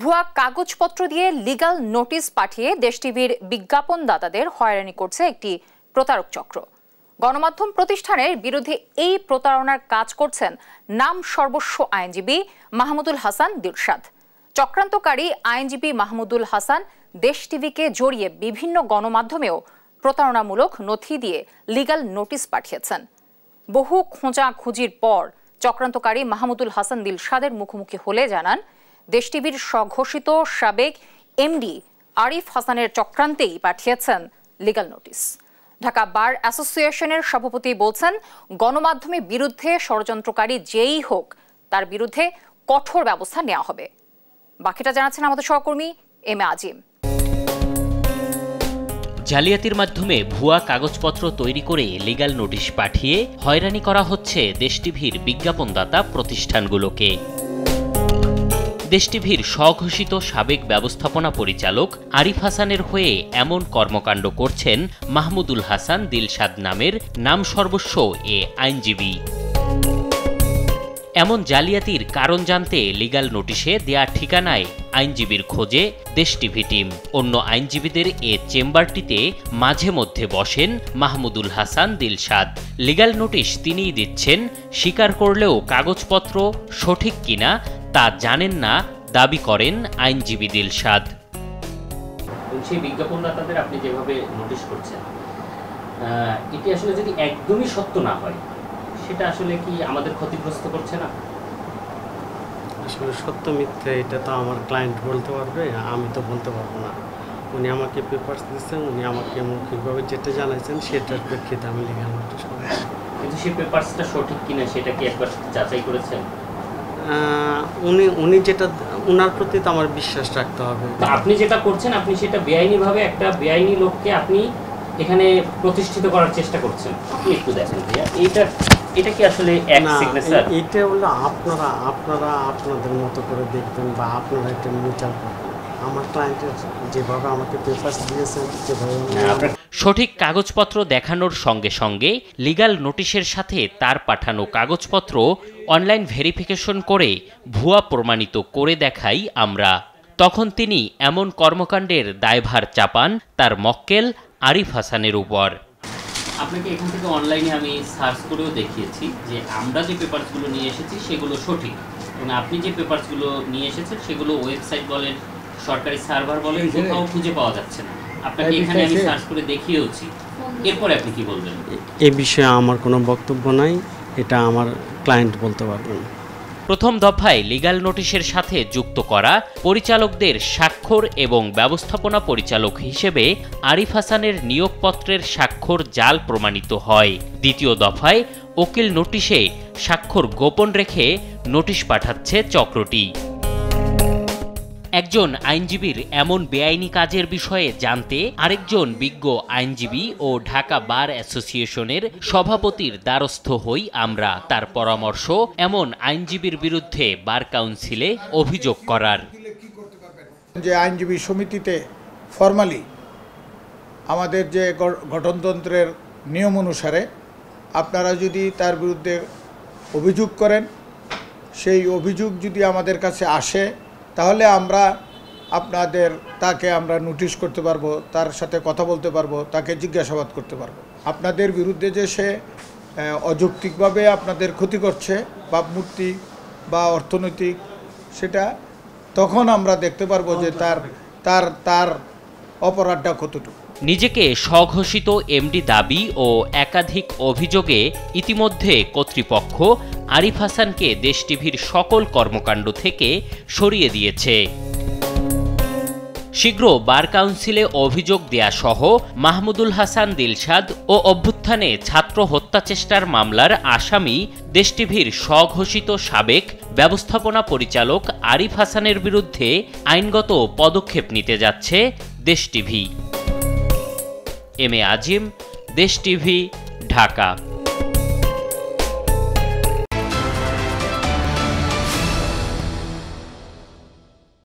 ভুয়া কাগজপত্র দিয়ে লিগ্যাল নোটিশ পাঠিয়ে দেশ টিভির বিজ্ঞাপনদাতাদের হয়রানি করছে একটি প্রতারক চক্র। গণমাধ্যম প্রতিষ্ঠানের বিরুদ্ধে এই প্রতারণার কাজ করছেন নাম সর্বস্ব আইনজীবী মাহমুদুল হাসান দিলশাদ। চক্রান্তকারী আইনজীবী মাহমুদুল হাসান দেশ টিভিকে জড়িয়ে বিভিন্ন গণমাধ্যমেও প্রতারণামূলক নথি দিয়ে লিগ্যাল নোটিশ পাঠিয়েছেন। বহু খোঁজাখুঁজির পর চক্রান্তকারী মাহমুদুল হাসান দিলশাদের মুখোমুখি হলে জানান, দেশ টিভির স্বঘোষিত সাবেক এমডি আরিফ হাসানের চক্রান্তেই পাঠিয়েছেন লিগ্যাল নোটিশ। ঢাকা বার অ্যাসোসিয়েশনের সভাপতি বলছেন, গণমাধ্যমের বিরুদ্ধে ষড়যন্ত্রকারী যেই হোক তার বিরুদ্ধে কঠোর ব্যবস্থা নেওয়া হবে। বাকিটা জানাচ্ছেন আমাদের সহকর্মী এম এ আজিম। জালিয়াতির মাধ্যমে ভুয়া কাগজপত্র তৈরি করে লিগ্যাল নোটিশ পাঠিয়ে হয়রানি করা হচ্ছে দেশ টিভির বিজ্ঞাপনদাতা প্রতিষ্ঠানগুলোকে। দেশ টিভির স্বঘোষিত সাবেক ব্যবস্থাপনা পরিচালক আরিফ হাসানের হয়ে এমন কর্মকাণ্ড করছেন মাহমুদুল হাসান দিলশাদ নামের নাম সর্বস্ব এ আইনজীবী। এমন জালিয়াতির কারণ জানতে লিগ্যাল নোটিশে দেয়া ঠিকানায় আইনজীবীর খোঁজে দেশ টিভি টিম। অন্য আইনজীবীদের এ চেম্বারটিতে মাঝে মধ্যে বসেন মাহমুদুল হাসান দিলশাদ। লিগ্যাল নোটিশ তিনিই দিচ্ছেন, স্বীকার করলেও কাগজপত্র সঠিক কিনা তা জানেন না দাবি করেন আইনজীবী দিলশাদ। সেই বিজ্ঞাপনদাতাদের আপনি যেভাবে নোটিশ করছেন, এটি আসলে যদি একদমই সত্য না হয় সেটা আসলে কি আমাদের ক্ষতিগ্রস্ত করছে না? আসলে সত্য মিথ্যে এটা তো আমার ক্লায়েন্ট বলতে পারবে, আমি তো বলতে পারবো না। উনি আমাকে পেপারস দিচ্ছেন, উনি আমাকে মৌখিকভাবে যেটা জানাইছেন সেটার প্রেক্ষিতে আমি লিগ্যাল নোটিশ করেছি। কিন্তু সেই পেপারসটা সঠিক কিনা সেটা কি একবার যাচাই করেছেন? উনি যেটা, ওনার প্রতি তো আমার বিশ্বাস রাখতে হবে। আপনি যেটা করছেন, আপনি সেটা বেআইনিভাবে একটা বেআইনি লোককে আপনি এখানে প্রতিষ্ঠিত করার চেষ্টা করছেন। আপনি একটু দেখেন ভাইয়া, এটা কি আসলে এক সিগনেচার? এটা হলো আপনারা আপনাদের মতো করে দেখবেন বা আপনারা এটা বিচার করবেন। আমার ক্লায়েন্টের যেভাবে আমাকে পেপারস দিয়েছেন যেভাবে সঠিক কাগজপত্র দেখানোর সঙ্গে সঙ্গে লিগ্যাল নোটিশের সাথে তার পাঠানো কাগজপত্র অনলাইন ভেরিফিকেশন করে ভুয়া প্রমাণিত করে দেখাই আমরা। তখন তিনি এমন কর্মকাণ্ডের দায়ভার চাপান তার মক্কেল আরিফ হাসানের উপর। আপনাকে এখান থেকে অনলাইনে আমি সার্চ করেও দেখিয়েছি যে আমরা যে পেপারসগুলো নিয়ে এসেছি সেগুলো সঠিক, এবং আপনি যে পেপারসগুলো নিয়ে এসেছেন সেগুলো ওয়েবসাইট বলেন, সরকারি সার্ভার বলেন, কোথাও খুঁজে পাওয়া যাচ্ছে না। আপনাকে এখানে আমি সার্চ করে দেখিয়েওছি। এরপরে আপনি কি বলবেন? এই বিষয়ে আমার কোনো বক্তব্য নাই, এটা আমার ক্লায়েন্ট বলতে পারবেন। প্রথম দফায় লিগ্যাল নোটিশের সাথে যুক্ত করা পরিচালকদের স্বাক্ষর এবং ব্যবস্থাপনা পরিচালক হিসেবে আরিফ হাসানের নিয়োগপত্রের স্বাক্ষর জাল প্রমাণিত হয়। দ্বিতীয় দফায় উকিল নোটিশে স্বাক্ষর গোপন রেখে নোটিশ পাঠাচ্ছে চক্রটি। একজন আইনজীবীর এমন বেআইনি কাজের বিষয়ে জানতে আরেকজন বিজ্ঞ আইনজীবী ও ঢাকা বার অ্যাসোসিয়েশনের সভাপতির দ্বারস্থ হই আমরা। তার পরামর্শ, এমন আইনজীবীর বিরুদ্ধে বার কাউন্সিলে অভিযোগ করার। যে আইনজীবী সমিতিতে ফরমালি আমাদের যে গঠনতন্ত্রের নিয়ম অনুসারে আপনারা যদি তার বিরুদ্ধে অভিযোগ করেন, সেই অভিযোগ যদি আমাদের কাছে আসে তাহলে আমরা তাকে আমরা নোটিশ করতে পারবো, তার সাথে কথা বলতে পারবো, তাকে জিজ্ঞাসাবাদ করতে পারবো। আপনাদের বিরুদ্ধে যে সে অযৌক্তিকভাবে আপনাদের ক্ষতি করছে ভাবমূর্তি বা অর্থনৈতিক, সেটা তখন আমরা দেখতে পারবো যে তার অপরাধটা কতটুকু। নিজেকে স্বঘোষিত এমডি দাবি ও একাধিক অভিযোগে ইতিমধ্যে কর্তৃপক্ষ আরিফ হাসানকে দেশ টিভির সকল কর্মকাণ্ড থেকে সরিয়ে দিয়েছে। শীঘ্র বার কাউন্সিলে অভিযোগ দেয়া সহ মাহমুদুল হাসান দিলশাদ ও অভ্যুত্থানে ছাত্র হত্যা চেষ্টার মামলার আসামি দেশ টিভির স্বঘোষিত সাবেক ব্যবস্থাপনা পরিচালক আরিফ হাসানের বিরুদ্ধে আইনগত পদক্ষেপ নিতে যাচ্ছে দেশ টিভি। এম এ আজিম, দেশ টিভি, ঢাকা।